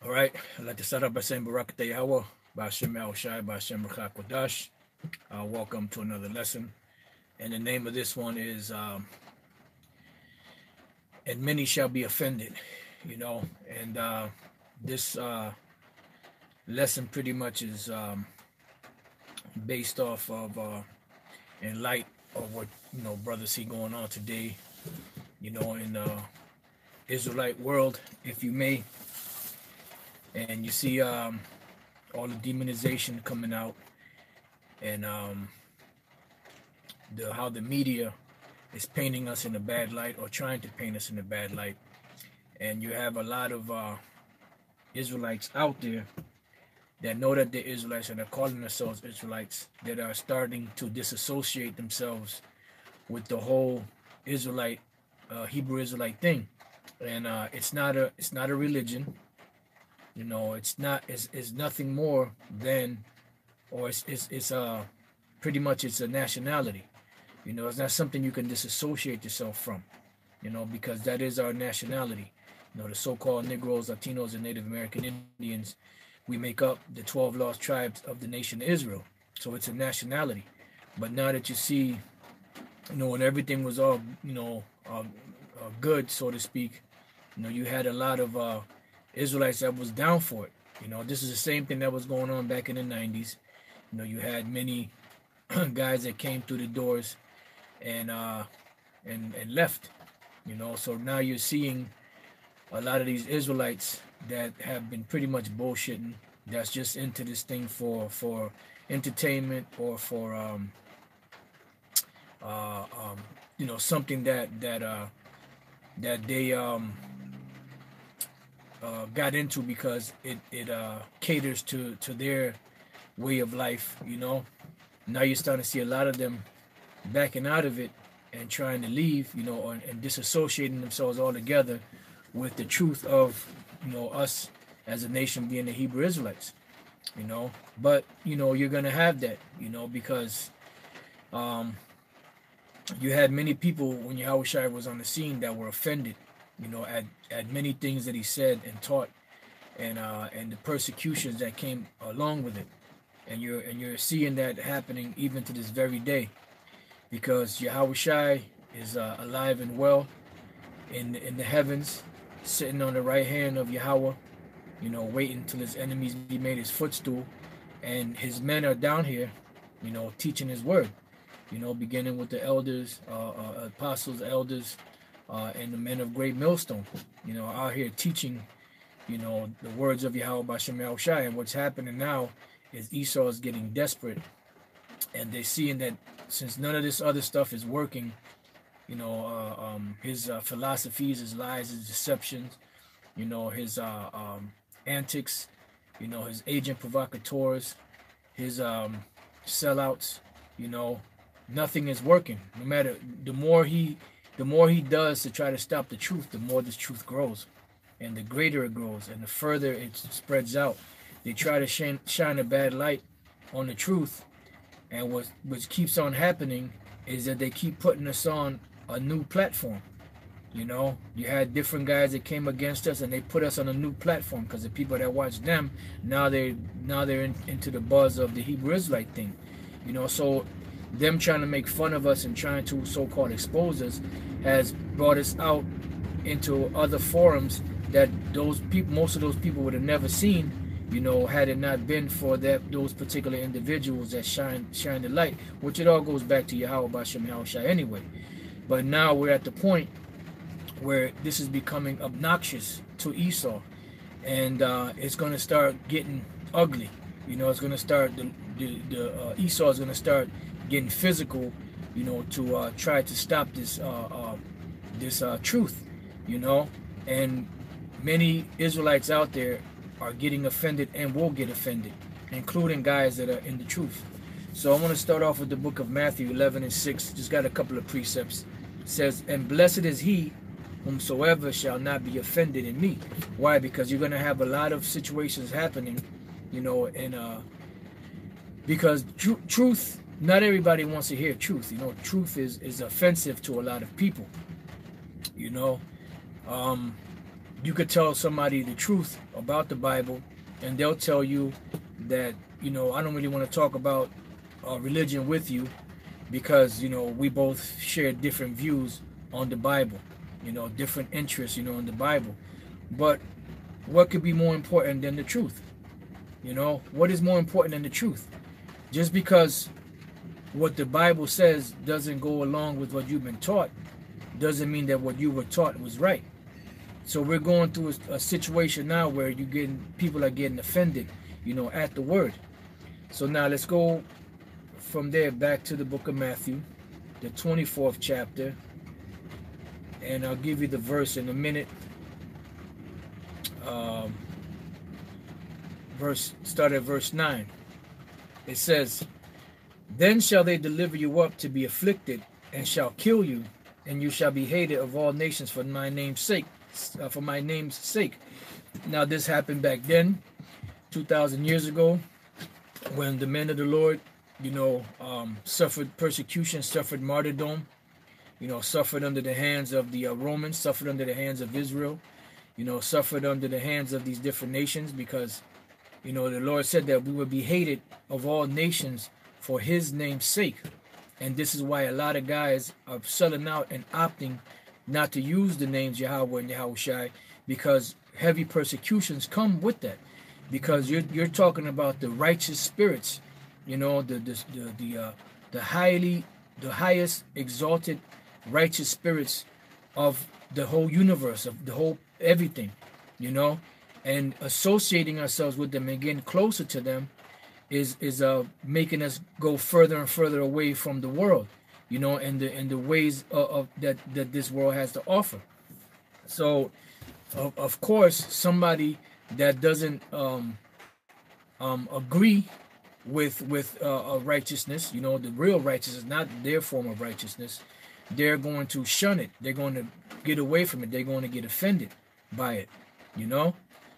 All right, I'd like to start off by saying Barak Yahweh, Ba'ashem El Shai, Ba'ashem Rechak Kodash. Welcome to another lesson. And the name of this one is And Many Shall Be Offended, you know. And this lesson pretty much is based off of, in light of what, brothers see going on today, in the Israelite world, if you may. And you see all the demonization coming out, and how the media is painting us in a bad light, or trying to paint us in a bad light. And you have a lot of Israelites out there that know that they're Israelites and are calling themselves Israelites, that are starting to disassociate themselves with the whole Israelite, Hebrew Israelite thing. And it's not a religion. It's nothing more than, or it's pretty much it's a nationality. It's not something you can disassociate yourself from, because that is our nationality. The so-called Negroes, Latinos, and Native American Indians, we make up the 12 lost tribes of the nation of Israel. So it's a nationality. But now that you see, when everything was all, good, so to speak, you had a lot of Israelites that was down for it. This is the same thing that was going on back in the 90s. You had many guys that came through the doors and left. So now you're seeing a lot of these Israelites that have been pretty much bullshitting. That's just into this thing for entertainment, or for something that they got into because it caters to their way of life. Now you're starting to see a lot of them backing out of it and trying to leave, and disassociating themselves altogether with the truth of, us as a nation being the Hebrew Israelites, But, you're going to have that, because you had many people when Yahushua was on the scene that were offended, at many things that he said and taught, and the persecutions that came along with it. And you're seeing that happening even to this very day, because Yahushua is alive and well in the heavens, sitting on the right hand of Yahweh, waiting till his enemies be made his footstool, and his men are down here, teaching his word, beginning with the elders, apostles, elders, and the men of great millstone, out here teaching, the words of Yahweh B'Shem Yahushua. And what's happening now is Esau is getting desperate, and they're seeing that since none of this other stuff is working, his philosophies, his lies, his deceptions, his antics, his agent provocateurs, his sellouts, nothing is working. No matter, the more he does to try to stop the truth, the more this truth grows, and the greater it grows, and the further it spreads out. They try to shine a bad light on the truth, and what keeps on happening is that they keep putting us on a new platform. You had different guys that came against us, and they put us on a new platform because the people that watch them, now they're into the buzz of the Hebrew Israelite thing. So them trying to make fun of us and trying to so-called expose us has brought us out into other forums that most of those people would have never seen, had it not been for those particular individuals that shine the light, which it all goes back to Yahweh B'Shem Yahushua anyway. But now we're at the point where this is becoming obnoxious to Esau, and it's going to start getting ugly. It's going to start, Esau is going to start getting physical, to try to stop this truth, and many Israelites out there are getting offended and will get offended, including guys that are in the truth. So I want to start off with the book of Matthew 11:6. Just got a couple of precepts. It says, "And blessed is he whomsoever shall not be offended in me." Why? Because you're going to have a lot of situations happening, and because truth, not everybody wants to hear truth. Truth is offensive to a lot of people. You could tell somebody the truth about the Bible, and they'll tell you that, I don't really want to talk about religion with you because, we both share different views on the Bible, different interests, in the Bible. But what could be more important than the truth? What is more important than the truth? Just because what the Bible says doesn't go along with what you've been taught doesn't mean that what you were taught was right. So we're going through a situation now where people are getting offended, at the word. So now let's go from there back to the book of Matthew, the 24th chapter, and I'll give you the verse in a minute. Start at verse 9. It says, "Then shall they deliver you up to be afflicted, and shall kill you, and you shall be hated of all nations for my name's sake." Now this happened back then, 2,000 years ago, when the men of the Lord, suffered persecution, suffered martyrdom, suffered under the hands of the Romans, suffered under the hands of Israel, suffered under the hands of these different nations, because, the Lord said that we would be hated of all nations for his name's sake. And this is why a lot of guys are selling out and opting not to use the names Yahweh and Yahushai, because heavy persecutions come with that. Because you're talking about the righteous spirits, the highest exalted righteous spirits of the whole universe, of the whole everything, and associating ourselves with them and getting closer to them is making us go further and further away from the world, and the ways of that this world has to offer. So of course somebody that doesn't agree with righteousness, the real righteousness, not their form of righteousness, they're going to shun it. They're going to get away from it. They're going to get offended by it,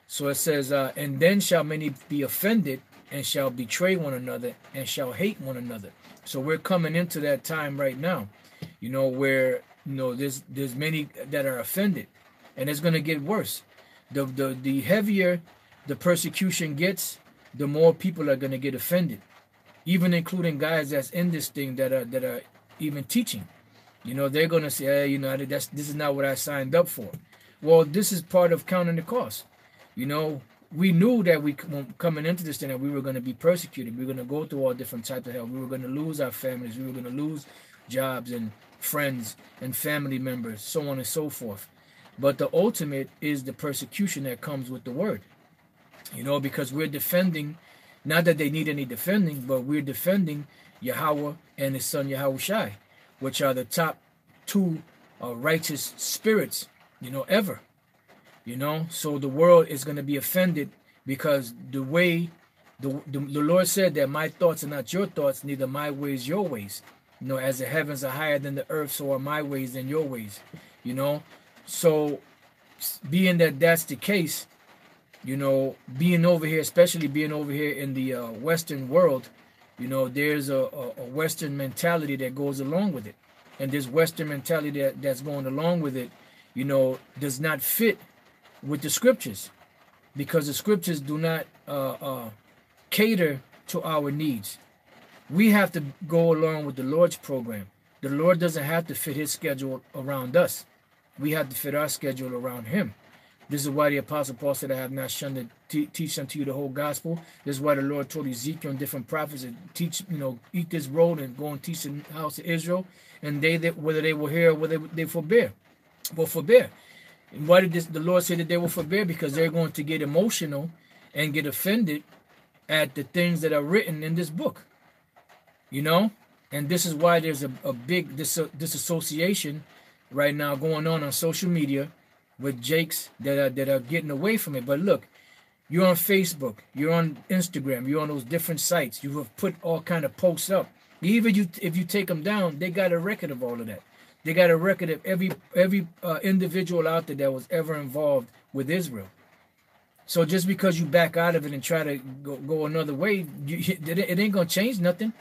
So it says, "And then shall many be offended, and shall betray one another, and shall hate one another." So we're coming into that time right now, where there's many that are offended, and it's going to get worse. The heavier the persecution gets, the more people are going to get offended, even including guys that's in this thing that are even teaching. They're going to say, "Hey, this is not what I signed up for." Well, this is part of counting the cost. We knew that coming into this thing that we were going to be persecuted. We were going to go through all different types of hell. We were going to lose our families. We were going to lose jobs and friends and family members, so on and so forth. But the ultimate is the persecution that comes with the word. Because we're defending, not that they need any defending, but we're defending Yahweh and his son Yahushai, which are the top two righteous spirits, ever. So the world is going to be offended because the way the Lord said that my thoughts are not your thoughts, neither my ways your ways. As the heavens are higher than the earth, so are my ways than your ways. So being that that's the case, being over here, especially being over here in the Western world, there's a Western mentality that goes along with it. And this Western mentality that's going along with it, does not fit with the scriptures, because the scriptures do not cater to our needs. We have to go along with the Lord's program. The Lord doesn't have to fit his schedule around us. We have to fit our schedule around him. This is why the Apostle Paul said, "I have not shunned to teach unto you the whole gospel." This is why the Lord told Ezekiel and different prophets to teach, eat this road and go and teach the house of Israel. And whether they will hear or whether they forbear. Well, forbear. And why did the Lord say that they will forbear? Because they're going to get emotional and get offended at the things that are written in this book. And this is why there's a big disassociation right now going on social media with Jakes that are getting away from it. But look, you're on Facebook, you're on Instagram, you're on those different sites. You have put all kind of posts up. Even if you take them down, they got a record of all of that. They got a record of every individual out there that was ever involved with Israel. So just because you back out of it and try to go another way, it ain't going to change nothing.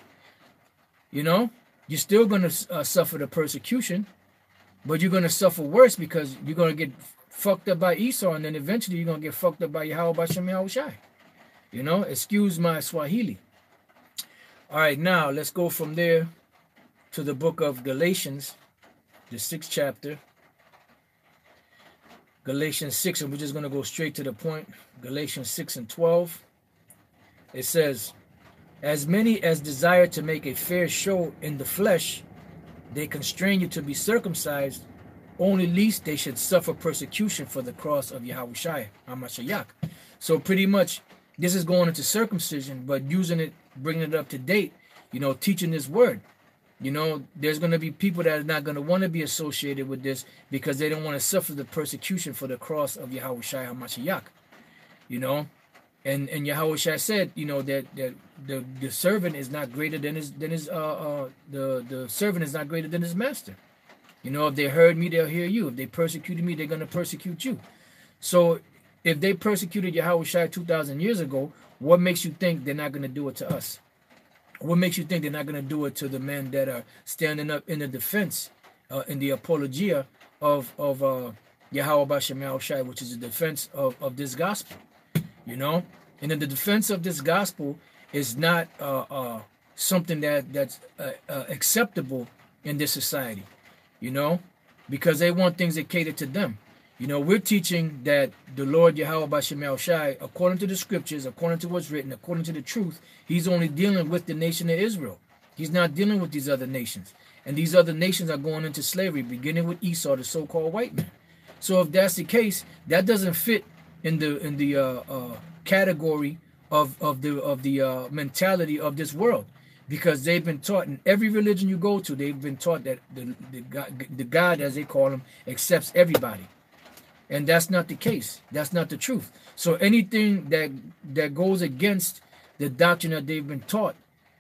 You're still going to suffer the persecution, but you're going to suffer worse because you're going to get fucked up by Esau, and then eventually you're going to get fucked up by Yahweh Bashem Yahushai. You know, excuse my Swahili. All right, now let's go from there to the book of Galatians, the 6th chapter. Galatians 6, and we're just going to go straight to the point. Galatians 6 and 12. It says, as many as desire to make a fair show in the flesh, they constrain you to be circumcised, only lest they should suffer persecution for the cross of Yahushua HaMashiach. So pretty much, this is going into circumcision, but using it, bringing it up to date, you know, teaching this word. You know, there's going to be people that are not going to want to be associated with this because they don't want to suffer the persecution for the cross of Yahushua HaMashiach. You know, and Yahushua said, you know, that the servant is not greater than the servant is not greater than his master. You know, if they heard me, they'll hear you. If they persecuted me, they're going to persecute you. So if they persecuted Yahushua 2,000 years ago, what makes you think they're not going to do it to us? What makes you think they're not going to do it to the men that are standing up in the defense, in the apologia of Yahweh Bashem Yahushua, which is the defense of this gospel, you know? And then the defense of this gospel is not something that's acceptable in this society, you know? Because they want things that cater to them. You know, we're teaching that the Lord Yahweh Bashem Yahushua, according to the scriptures, according to what's written, according to the truth, he's only dealing with the nation of Israel. He's not dealing with these other nations. And these other nations are going into slavery, beginning with Esau, the so-called white man. So if that's the case, that doesn't fit in the category of the mentality of this world. Because they've been taught in every religion you go to, they've been taught that the God, as they call him, accepts everybody. And that's not the case. That's not the truth. So anything that goes against the doctrine that they've been taught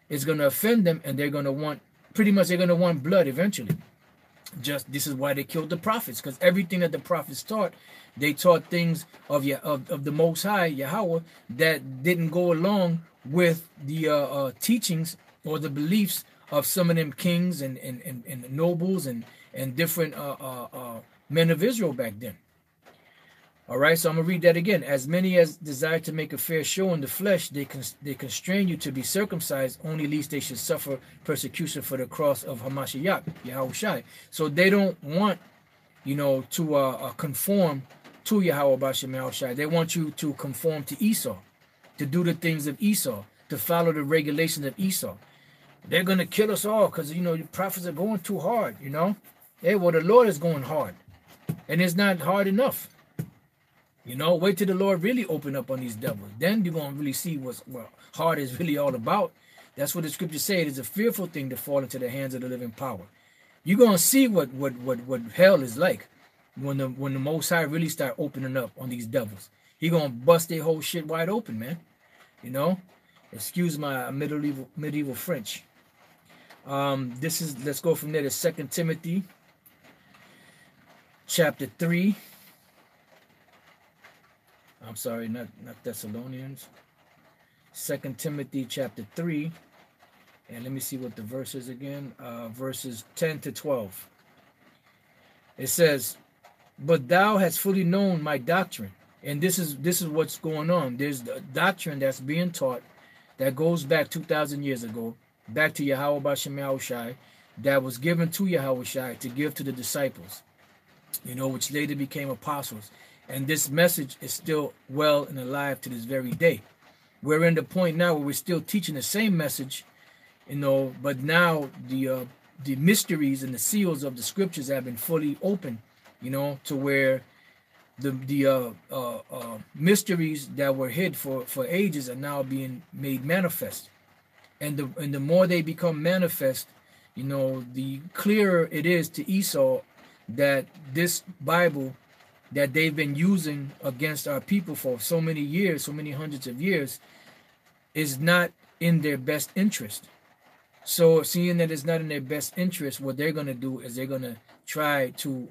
is going to offend them, and they're going to want, pretty much they're going to want blood eventually. Just this is why they killed the prophets, because everything that the prophets taught, they taught things of the Most High, Yahweh, that didn't go along with the teachings or the beliefs of some of them kings and nobles and different men of Israel back then. All right, so I'm going to read that again. As many as desire to make a fair show in the flesh, they constrain you to be circumcised, only lest they should suffer persecution for the cross of Hamashiach, Yahushua. So they don't want, you know, to conform to Yahweh Bashem Yahushua. They want you to conform to Esau, to do the things of Esau, to follow the regulations of Esau. They're going to kill us all because, you know, the prophets are going too hard, you know. Hey, well, the Lord is going hard, and it's not hard enough. You know, wait till the Lord really open up on these devils. Then you're going to really see what hard is really all about. That's what the scriptures say. It is a fearful thing to fall into the hands of the living power. You're going to see what hell is like when the Most High really start opening up on these devils. He going to bust their whole shit wide open, man. You know? Excuse my medieval French. Let's go from there to 2 Timothy chapter 3. I'm sorry, not Thessalonians. 2 Timothy chapter 3. And let me see what the verse is again. Verses 10 to 12. It says, but thou hast fully known my doctrine. And this is what's going on. There's the doctrine that's being taught that goes back 2,000 years ago, back to Yahweh Bashem Yahushua, that was given to Yahushua to give to the disciples, you know, which later became apostles. And this message is still well and alive to this very day. We're in the point now where we're still teaching the same message, you know, but now the mysteries and the seals of the scriptures have been fully opened, you know, to where the mysteries that were hid for ages are now being made manifest. And the more they become manifest, you know, the clearer it is to Esau that this Bible that they've been using against our people for so many years, so many hundreds of years, is not in their best interest. So seeing that it's not in their best interest, what they're going to do is they're going to try to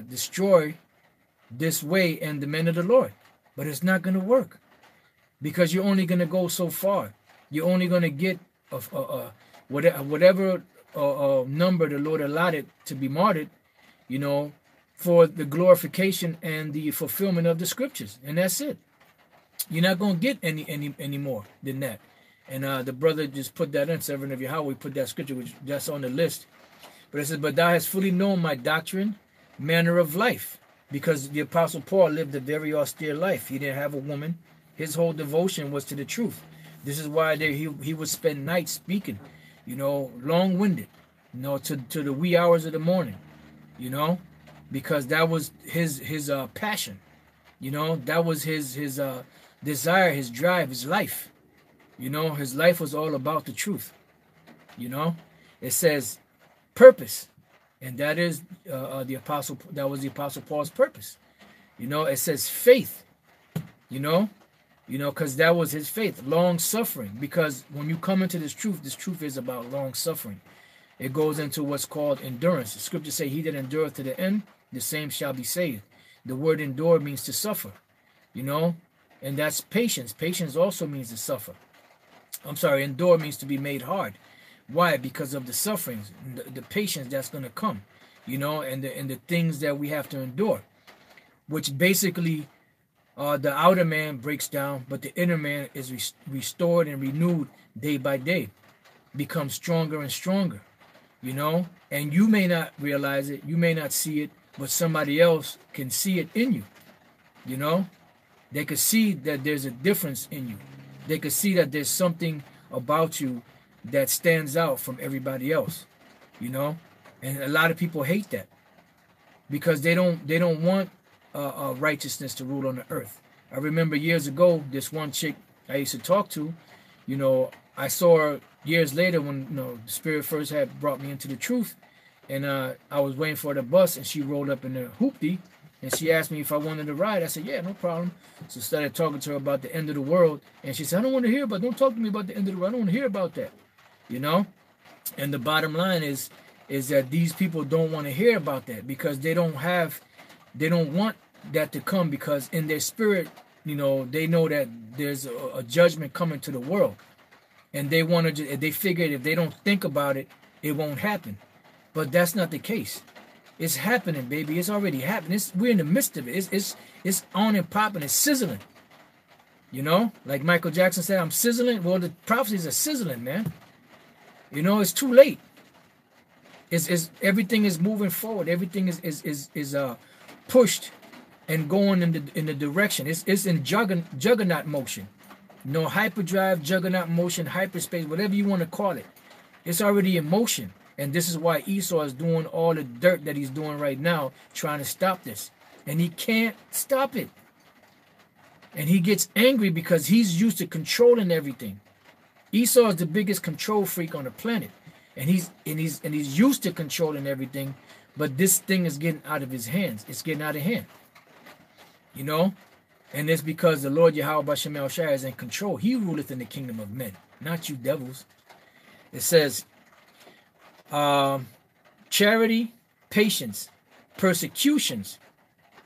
destroy this way and the men of the Lord. But it's not going to work, because you're only going to go so far. You're only going to get whatever number the Lord allotted to be martyred, you know, for the glorification and the fulfillment of the scriptures, and that's it. You're not going to get any more than that. And the brother just put that in, servant of Yahweh, put that scripture, which that's on the list. But it says, but thou hast fully known my doctrine, manner of life. Because the Apostle Paul lived a very austere life. He didn't have a woman. His whole devotion was to the truth. This is why he would spend nights speaking, long-winded, to the wee hours of the morning, because that was his passion. That was his desire, his drive, his life. His life was all about the truth. It says purpose, and that is that was the Apostle Paul's purpose. It says faith, because that was his faith, long suffering. Because when you come into this truth is about long suffering. It goes into what's called endurance. The scriptures say, he that endureth to the end, the same shall be saved. The word endure means to suffer, and that's patience. Patience also means to suffer. Endure means to be made hard. Why? Because of the sufferings, the patience that's going to come, and the things that we have to endure, which basically the outer man breaks down, but the inner man is restored and renewed day by day, becomes stronger and stronger, and you may not realize it, you may not see it, but somebody else can see it in you, they could see that there's a difference in you. They could see that there's something about you that stands out from everybody else, and a lot of people hate that because they don't want righteousness to rule on the earth. I remember years ago, this one chick I used to talk to, I saw her years later when the Spirit first had brought me into the truth, and I was waiting for the bus, and she rolled up in the hoopty, and she asked me if I wanted to ride. I said, yeah, no problem. So I started talking to her about the end of the world, and she said, I don't want to hear don't talk to me about the end of the world. I don't want to hear about that, And the bottom line is that these people don't want to hear about that because they don't want that to come, because in their spirit, they know that there's a judgment coming to the world, and they figure if they don't think about it, it won't happen. But that's not the case. It's happening, baby. It's already happening. We're in the midst of it. It's on and popping. It's sizzling. Like Michael Jackson said, I'm sizzling. Well, the prophecies are sizzling, man. It's too late. It's everything is moving forward. Everything is pushed and going in the direction. It's in juggernaut motion. Hyperdrive, juggernaut motion, hyperspace, whatever you want to call it. It's already in motion. And this is why Esau is doing all the dirt that he's doing right now, trying to stop this. And he can't stop it. And he gets angry because he's used to controlling everything. Esau is the biggest control freak on the planet. And he's used to controlling everything, but this thing is getting out of his hands. It's getting out of hand. And it's because the Lord Yahweh Bashem El Shai is in control. He ruleth in the kingdom of men, not you devils. It says, charity, patience, persecutions,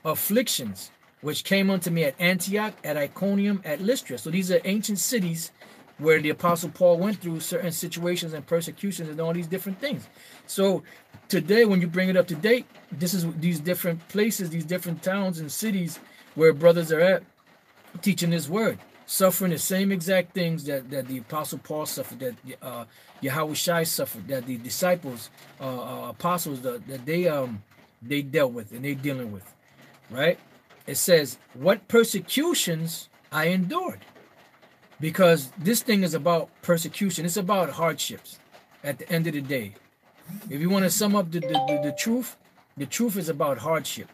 afflictions, which came unto me at Antioch, at Iconium, at Lystra. So these are ancient cities where the Apostle Paul went through certain situations and persecutions and all these different things. So today, when you bring it up to date, this is these different places, these different towns and cities where brothers are at teaching this word, suffering the same exact things that the Apostle Paul suffered, that Yahweh Shai suffered, that the disciples, apostles, that they dealt with and they dealing with, right? It says, what persecutions I endured. Because this thing is about persecution. It's about hardships at the end of the day. If you want to sum up the truth is about hardship,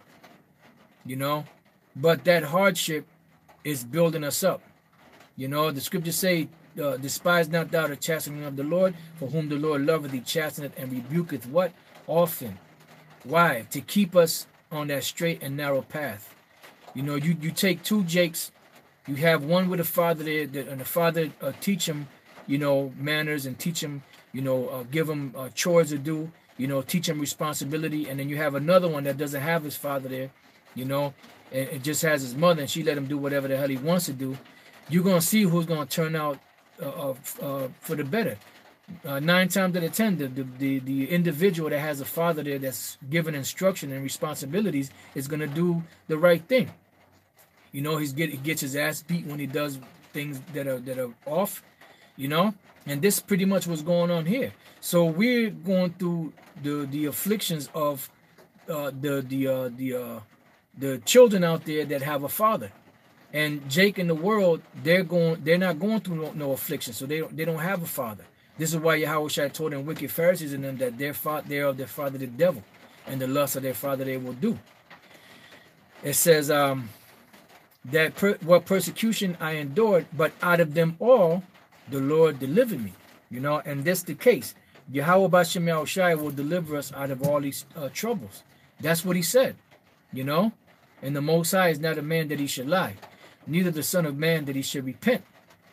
But that hardship is building us up. The scriptures say, despise not thou the chastening of the Lord, for whom the Lord loveth, he chasteneth and rebuketh what? Often. Why? To keep us on that straight and narrow path. You take two Jakes, you have one with a father there, and the father teach him, manners, and teach him, give him chores to do, teach him responsibility. And then you have another one that doesn't have his father there, and it just has his mother, and she let him do whatever the hell he wants to do. You're going to see who's going to turn out for the better. 9 times out of 10, the individual that has a father there that's given instruction and responsibilities is going to do the right thing. You know, he gets his ass beat when he does things that are off, you know. And this pretty much what's going on here. So we're going through the afflictions of the children out there that have a father. And Jake in the world, they're not going through no affliction, so they don't have a father. This is why Yahweh told them wicked Pharisees and them that they are of their father the devil, and the lust of their father they will do. It says what persecution I endured, but out of them all the Lord delivered me. You know, and that's the case. Yahweh Bashem Yahushai will deliver us out of all these troubles. That's what he said. You know, and the Most High is not a man that he should lie, neither the Son of Man that he should repent.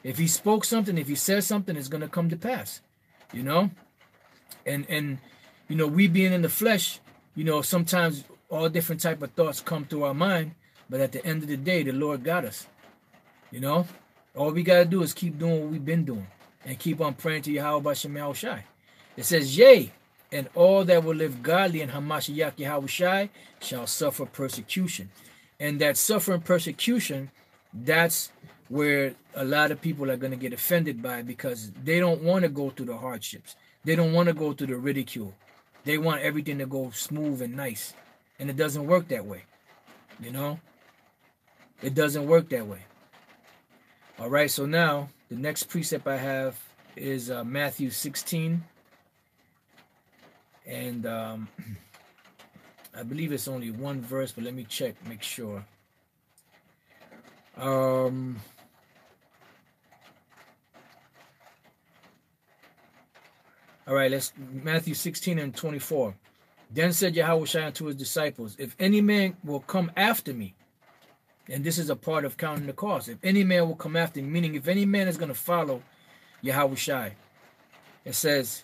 If he spoke something, if he says something, it's going to come to pass, you know. And you know, we being in the flesh, you know, sometimes all different type of thoughts come through our mind, but at the end of the day, the Lord got us, you know. All we got to do is keep doing what we've been doing and keep on praying to Yahweh Bashem Yahushai. It says, yea, and all that will live godly in Hamashiach Yahushai shall suffer persecution. And that suffering persecution, that's where a lot of people are going to get offended by, because they don't want to go through the hardships. They don't want to go through the ridicule. They want everything to go smooth and nice. And it doesn't work that way. You know? It doesn't work that way. All right, so now the next precept I have is Matthew 16. And I believe it's only one verse, but let me check, make sure. All right, let's Matthew 16 and 24. Then said Yahweh unto his disciples, if any man will come after me, and this is a part of counting the cost. If any man will come after me, meaning if any man is going to follow Yahweh, it says,